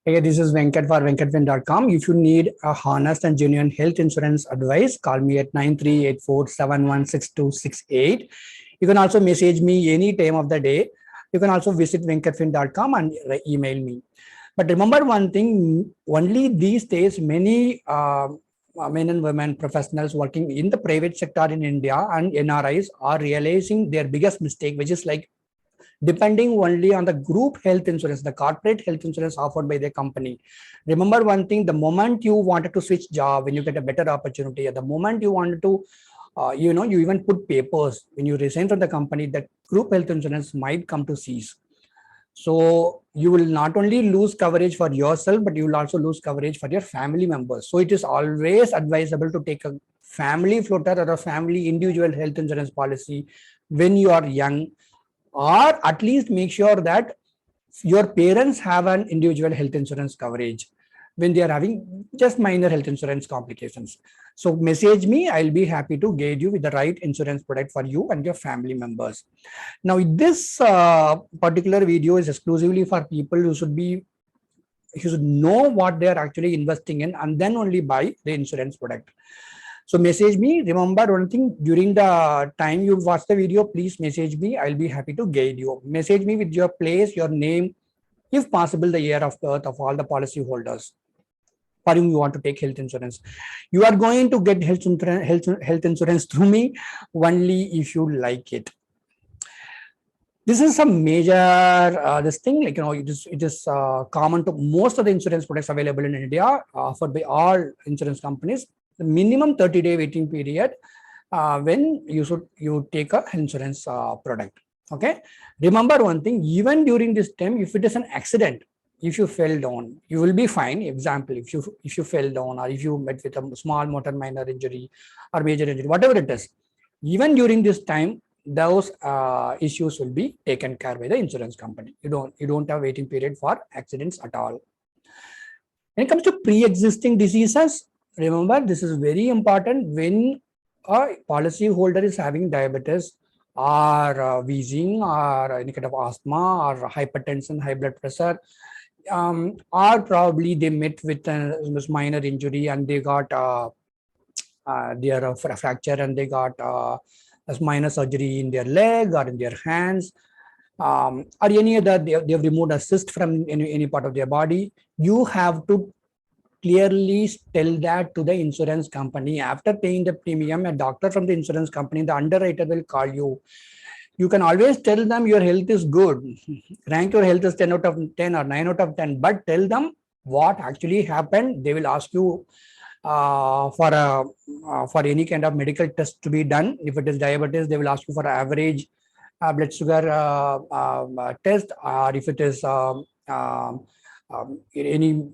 Hey, this is Venkat for venkatwin.com. If you need a honest and genuine health insurance advice, call me at 9384716268. You can also message me any time of the day. You can also visit venkatwin.com and email me. But remember one thing, only these days, many men and women professionals working in the private sector in India and NRIs are realizing their biggest mistake, which is like depending only on the group health insurance, the corporate health insurance offered by the company. Remember one thing, the moment you wanted to switch job, when you get a better opportunity, at the moment you wanted to, you even put papers when you resign from the company, that group health insurance might come to cease. So you will not only lose coverage for yourself, but you will also lose coverage for your family members. So it is always advisable to take a family floater or a family individual health insurance policy when you are young, or at least make sure that your parents have an individual health insurance coverage when they are having just minor health insurance complications. So message me, I'll be happy to guide you with the right insurance product for you and your family members. Now this particular video is exclusively for people who should know what they are actually investing in and then only buy the insurance product. So message me. Remember one thing, during the time you watch the video, please message me. I'll be happy to guide you. Message me with your place, your name, if possible, the year of birth of all the policy holders for whom you want to take health insurance. You are going to get health insurance through me only if you like it. This is a major this thing, like it is common to most of the insurance products available in India, offered by all insurance companies. The minimum 30-day waiting period when you take a insurance product. Okay, remember one thing, even during this time, if it is an accident, if you fell down, you will be fine. Example, if you fell down, or if you met with a small motor minor injury or major injury, whatever it is, even during this time, those issues will be taken care by the insurance company. You don't have waiting period for accidents at all. When it comes to pre-existing diseases, remember this is very important. When a policy holder is having diabetes or wheezing or any kind of asthma or hypertension, high blood pressure, or probably they met with a minor injury and they got their fracture and they got a minor surgery in their leg or in their hands, or any other, they have removed a cyst from any part of their body, you have to clearly tell that to the insurance company. After paying the premium, a doctor from the insurance company, the underwriter will call you. You can always tell them your health is good, rank your health as 10 out of 10 or 9 out of 10, but tell them what actually happened. They will ask you for any kind of medical test to be done. If it is diabetes, they will ask you for average blood sugar test, or if it is any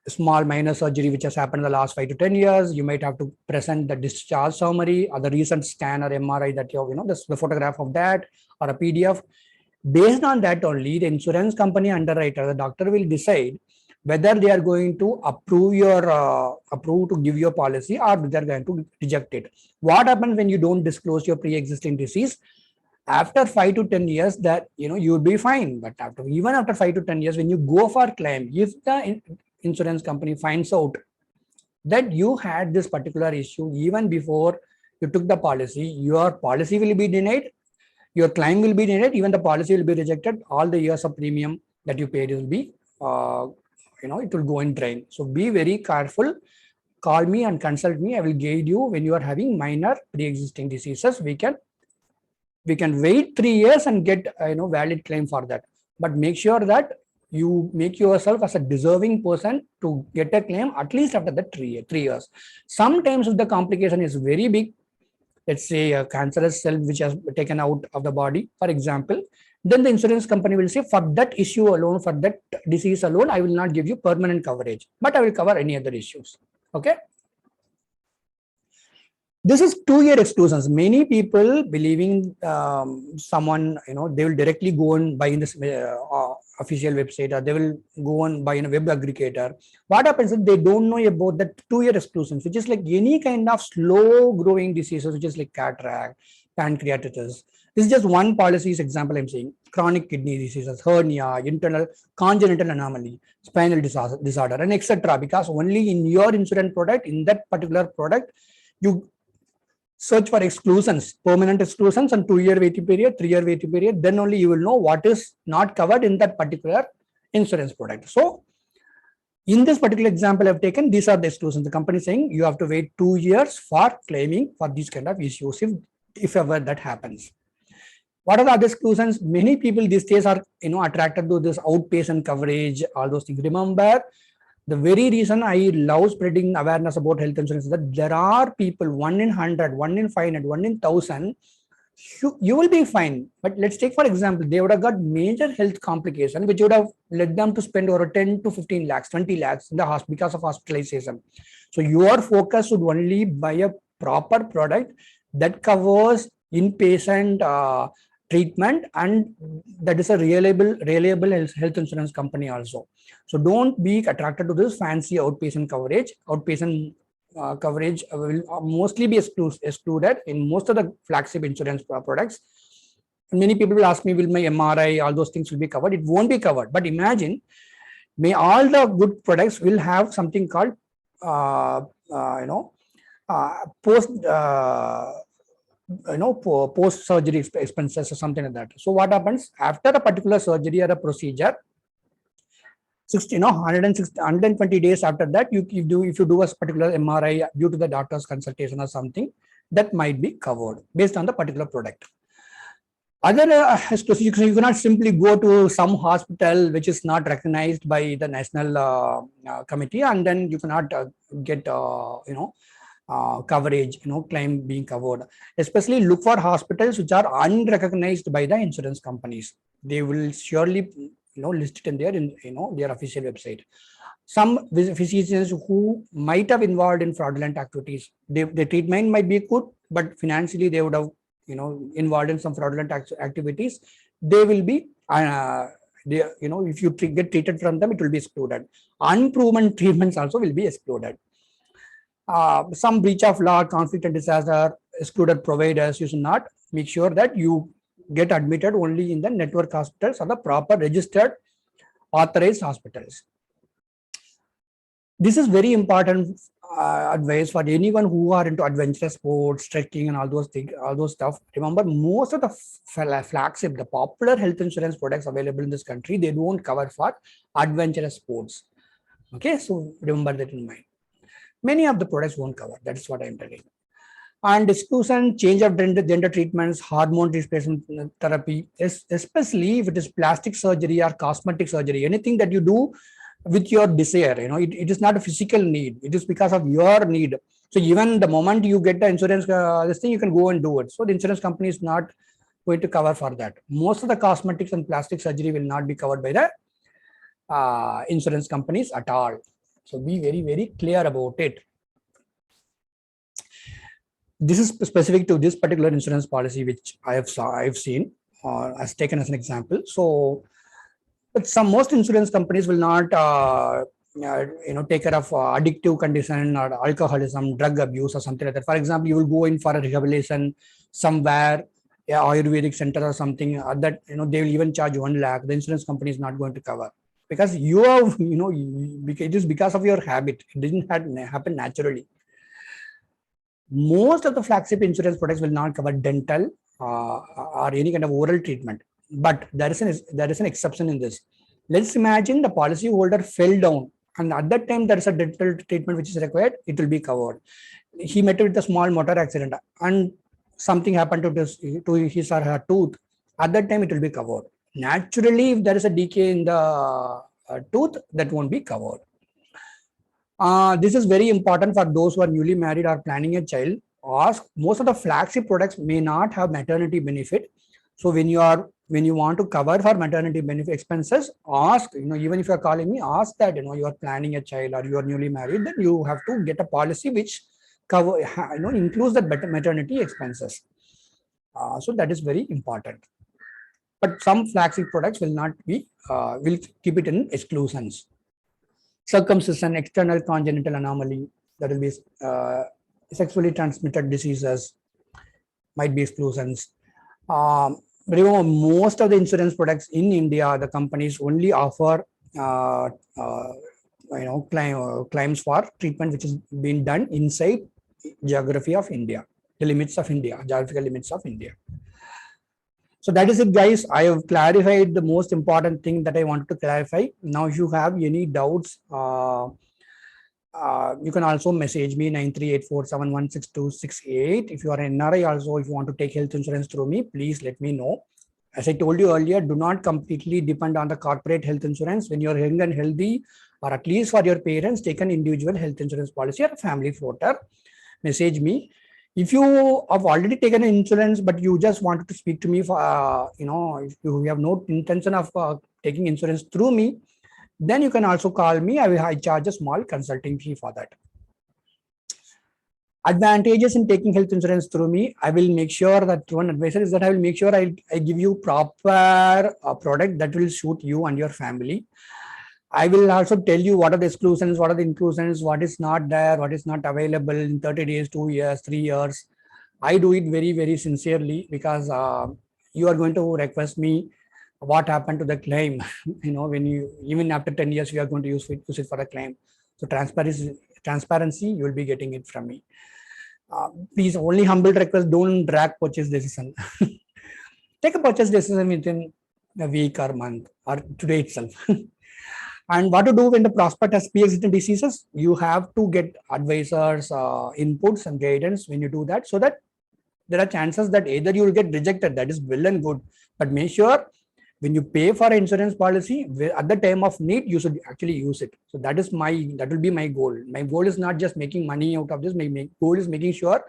small minor surgery which has happened in the last 5 to 10 years, you might have to present the discharge summary or the recent scan or MRI that you have, the photograph of that, or a PDF. Based on that only, the insurance company underwriter, the doctor will decide whether they are going to approve to give your policy, or they are going to reject it. What happens when you don't disclose your pre-existing disease? After 5 to 10 years, that you will be fine. But even after 5 to 10 years, when you go for claim, if the insurance company finds out that you had this particular issue even before you took the policy, your policy will be denied, your claim will be denied, even the policy will be rejected. All the years of premium that you paid will be it will go in drain. So be very careful. Call me and consult me. I will guide you when you are having minor pre-existing diseases. We can wait 3 years and get valid claim for that. But make sure that you make yourself as a deserving person to get a claim at least after that 3 years. Sometimes if the complication is very big, let's say a cancerous cell which has taken out of the body, for example, then the insurance company will say, for that issue alone, for that disease alone, I will not give you permanent coverage, but I will cover any other issues. Okay. This is 2-year exclusions. Many people believing someone, they will directly go and buy in this official website, or they will go and buy in a web aggregator. What happens is they don't know about the 2-year exclusions, which is like any kind of slow growing diseases, which is like cataract, pancreatitis, This is just one policy's example I'm saying. Chronic kidney diseases, hernia, internal congenital anomaly, spinal disorder, and etc. Because only in your insurance product, in that particular product, you search for exclusions, permanent exclusions, and 2-year waiting period, 3-year waiting period. Then only you will know what is not covered in that particular insurance product. So in this particular example I've taken, these are the exclusions. The company is saying you have to wait 2 years for claiming for these kind of issues if ever that happens. What are the other exclusions? Many people these days are attracted to this outpatient coverage, all those things. Remember, the very reason I love spreading awareness about health insurance is that there are people 1 in 100, 1 in 500, 1 in 1000. You will be fine. But let's take for example, they would have got major health complication, which would have led them to spend over 10 to 15 lakhs, 20 lakhs in the hospital because of hospitalization. So your focus should only buy a proper product that covers inpatient treatment, and that is a reliable health insurance company also. So don't be attracted to this fancy outpatient coverage. Outpatient coverage will mostly be excluded in most of the flagship insurance products. Many people will ask me, will my MRI, all those things will be covered? It won't be covered. But imagine, may all the good products will have something called post post surgery expenses or something like that. So what happens after a particular surgery or a procedure, 120 days after that, if you do a particular MRI due to the doctor's consultation or something, that might be covered based on the particular product. Other you cannot simply go to some hospital which is not recognized by the national committee, and then you cannot get coverage, claim being covered. Especially look for hospitals which are unrecognized by the insurance companies. They will surely list it in their official website. Some physicians who might have involved in fraudulent activities, the treatment might be good, but financially they would have involved in some fraudulent activities. They will be if you get treated from them, it will be excluded. Unproven treatments also will be excluded. Some breach of law, conflict and disaster, excluded providers. You should not. Make sure that you get admitted only in the network hospitals or the proper registered authorized hospitals. This is very important advice for anyone who are into adventurous sports, trekking, and all those things, all those stuff. Remember, most of the flagship, the popular health insurance products available in this country, they don't cover for adventurous sports. Okay, so remember that in mind. Many of the products won't cover. That's what I'm telling. And exclusion, change of gender treatments, hormone replacement therapy, especially if it is plastic surgery or cosmetic surgery, anything that you do with your desire, it is not a physical need. It is because of your need. So even the moment you get the insurance, this thing, you can go and do it. So the insurance company is not going to cover for that. Most of the cosmetics and plastic surgery will not be covered by the insurance companies at all. So be very, very clear about it. This is specific to this particular insurance policy, which I've seen or as taken as an example. So, but most insurance companies will not, take care of addictive condition or alcoholism, drug abuse, or something like that. For example, you will go in for a rehabilitation somewhere, Ayurvedic center or something that they will even charge 1 lakh. The insurance company is not going to cover because you have, it is because of your habit. It didn't happen naturally. Most of the flagship insurance products will not cover dental or any kind of oral treatment, but there is an exception in this. Let's imagine the policy holder fell down, and at that time there is a dental treatment which is required. It will be covered. He met with a small motor accident, and something happened to his or her tooth. At that time, it will be covered. Naturally, if there is a decay in the tooth, that won't be covered. This is very important for those who are newly married or planning a child. Most of the flagship products may not have maternity benefit. So when you want to cover for maternity benefit expenses, ask, even if you're calling me, ask that, you are planning a child or you are newly married, then you have to get a policy which includes the maternity expenses. So that is very important. But some flagship products will not be, will keep it in exclusions. Circumcision, external congenital anomaly, that will be sexually transmitted diseases, might be exclusions. Remember, most of the insurance products in India, the companies only offer uh, uh, claims for treatment which is being done inside geography of India, the limits of India, geographical limits of India. So that is it, guys. I have clarified the most important thing that I wanted to clarify. Now, if you have any doubts, you can also message me 9384716268. If you are an NRI also, if you want to take health insurance through me, please let me know. As I told you earlier, do not completely depend on the corporate health insurance. When you're young and healthy, or at least for your parents, take an individual health insurance policy or a family floater. Message me. If you have already taken an insurance, but you just wanted to speak to me for, if you have no intention of taking insurance through me, then you can also call me. I charge a small consulting fee for that. Advantages in taking health insurance through me, I will make sure that one advisor is that I will make sure I give you proper product that will suit you and your family. I will also tell you what are the exclusions, what are the inclusions, what is not there, what is not available in 30 days, 2 years, 3 years. I do it very, very sincerely because you are going to request me what happened to the claim. When you, even after 10 years, we are going to use it for a claim. So transparency, you will be getting it from me. Please, only humble request, don't drag purchase decision. Take a purchase decision within a week or month or today itself. And what to do when the prospect has pre-existing diseases? You have to get advisors, inputs and guidance when you do that, so that there are chances that either you will get rejected, that is well and good, but make sure when you pay for an insurance policy, at the time of need, you should actually use it. So that will be my goal. My goal is not just making money out of this. My goal is making sure,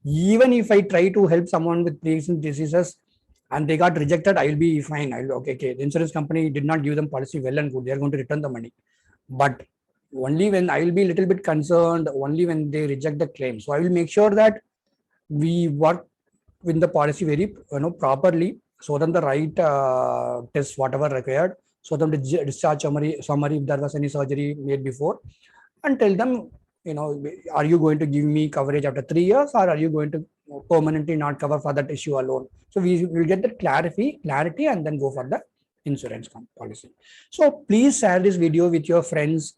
even if I try to help someone with pre-existing diseases and they got rejected, I will be fine. Okay. The insurance company did not give them policy, well and good. They are going to return the money. But only when I will be a little bit concerned, only when they reject the claim. So I will make sure that we work with the policy very properly, so then the right tests whatever required, so then the discharge summary if there was any surgery made before, and tell them, are you going to give me coverage after 3 years, or are you going to permanently not cover for that issue alone? So we will get the clarity and then go for the insurance policy. So please share this video with your friends,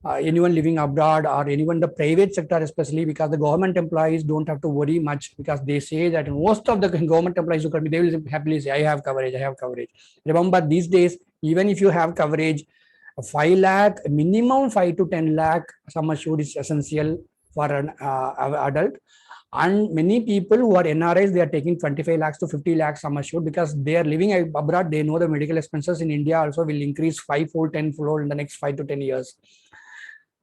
anyone living abroad or anyone in the private sector, especially because the government employees don't have to worry much, because they say that most of the government employees who come, they will happily say, I have coverage. Remember, these days, even if you have coverage, 5 lakh, minimum 5 to 10 lakh sum assured is essential for an adult. And many people who are NRIs, they are taking 25 lakhs to 50 lakhs sum assured, because they are living abroad. They know the medical expenses in India also will increase 5-fold, 10-fold in the next 5 to 10 years.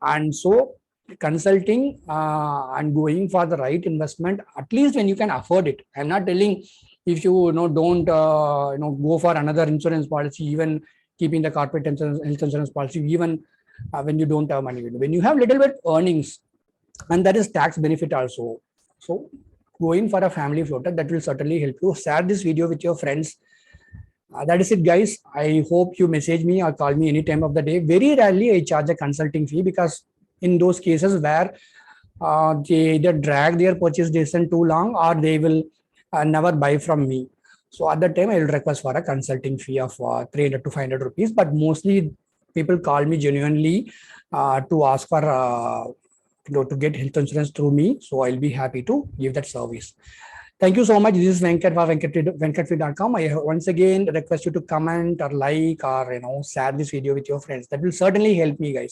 And so consulting and going for the right investment, at least when you can afford it. I'm not telling if you don't go for another insurance policy, even keeping the corporate health insurance policy, even when you don't have money. When you have little bit earnings, and that is tax benefit also. So going for a family floater, that will certainly help you. Share this video with your friends. That is it, guys. I hope you message me or call me any time of the day. Very rarely I charge a consulting fee, because in those cases where they either drag their purchase decision too long, or they will never buy from me. So at that time, I will request for a consulting fee of 300 to 500 rupees. But mostly people call me genuinely to ask for to get health insurance through me. So I'll be happy to give that service. Thank you so much. This is Venkat for venkatfeed.com. I once again request you to comment or like or share this video with your friends. That will certainly help me, guys.